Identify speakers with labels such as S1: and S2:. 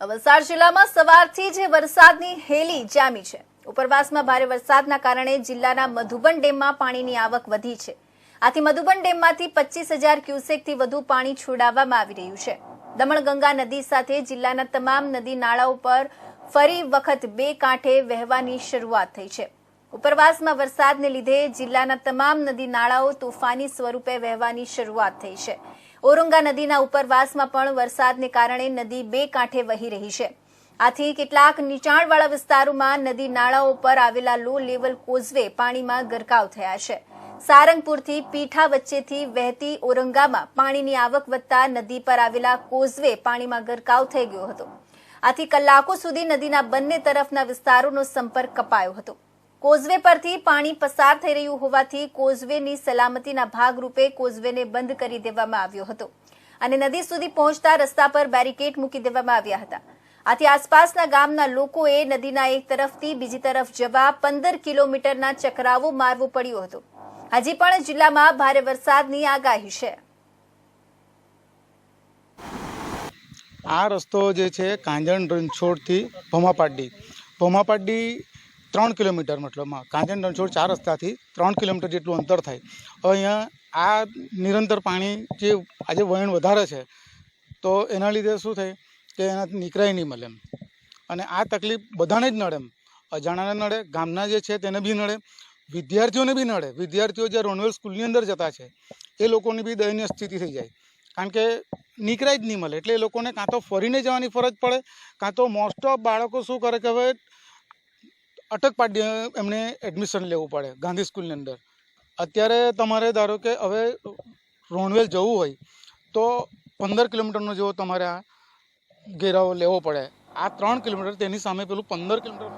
S1: વલસાડ જિલ્લામાં સવારથી જ વરસાદની હેલી જામી છે। ઉપરવાસમાં ભારે વરસાદના કારણે જિલ્લાના મધુબન ડેમમાં પાણીની આવક વધી છે। આથી મધુબન ડેમમાંથી 25,000 ક્યુસેકથી વધુ પાણી છોડાવવામાં આવી રહ્યું છે। દમણગંગા નદી સાથે જિલ્લાના તમામ નદી નાળાઓ પર ફરી વખત બે કાંઠે વહેવાની શરૂઆત થઈ છે। ઉપરવાસમાં વરસાદને લીધે જિલ્લાના તમામ નદી નાળાઓ તોફાની સ્વરૂપે વહેવાની શરૂઆત થઈ છે। ઓરંગા નદીના ઉપરવાસમાં પણ વરસાદને કારણે નદી બે કાંઠે વહી રહી છે। આથી કેટલાક નીચાણવાળા વિસ્તારોમાં નદી નાળાઓ પર આવેલા લો લેવલ કોઝવે પાણીમાં ગરકાવ થયા છે। સારંગપુરથી પીઠા વચ્ચેથી વહેતી ઓરંગામાં પાણીની આવક વધતા નદી પર આવેલા કોઝવે પાણીમાં ગરકાવ થઈ ગયો હતો। આથી કલાકો સુધી નદીના બંને તરફના વિસ્તારોનો સંપર્ક કપાયો હતો। કોઝવે પરથી પાણી પસાર થઈ રહ્યું હોવાથી કોઝવેની સલામતીના ભાગરૂપે કોઝવેને બંધ કરી દેવામાં આવ્યો હતો અને નદી સુધી પહોંચતા રસ્તા પર બેરિકેડ મૂકી દેવામાં આવ્યા હતા। આથી આસપાસના ગામના લોકોએ નદીના એક તરફથી બીજી તરફ જવા 15 કિલોમીટરના ચકરાવો મારવો પડ્યો હતો। હજી પણ જિલ્લામાં ભારે વરસાદની આગાહી છે।
S2: આ રસ્તો જે છે કાંજણ રણછોડથી ભોમાપાડી 3 કિલોમીટર મતલબમાં કાંજણ રણછોડ 4 રસ્તાથી 3 કિલોમીટર જેટલું અંતર થાય। હવે અહીંયા આ નિરંતર પાણી જે આજે વહેણ વધારે છે તો એના લીધે શું થાય કે એનાથી નીકળાય નહીં મળે એમ, અને આ તકલીફ બધાને જ નડે એમ, અજાણાને નડે, ગામના જે છે તેને બી નડે, વિદ્યાર્થીઓને બી નડે। વિદ્યાર્થીઓ જે રોનવેલ સ્કૂલની અંદર જતા છે એ લોકોની બી દયનીય સ્થિતિ થઈ જાય, કારણ કે નીકળાય જ નહીં મળે। એટલે એ લોકોને કાં તો ફરીને જવાની ફરજ પડે, કાં તો મોસ્ટ ઓફ બાળકો શું કરે કે હવે અટક પાડી એમને એડમિશન લેવું પડે ગાંધી સ્કૂલની અંદર। અત્યારે તમારે ધારો કે હવે રોનવેલ જવું હોય તો 15 કિલોમીટરનો જેવો તમારે આ ઘેરાવો લેવો પડે। આ 3 કિલોમીટર, તેની સામે પેલું 15 કિલોમીટર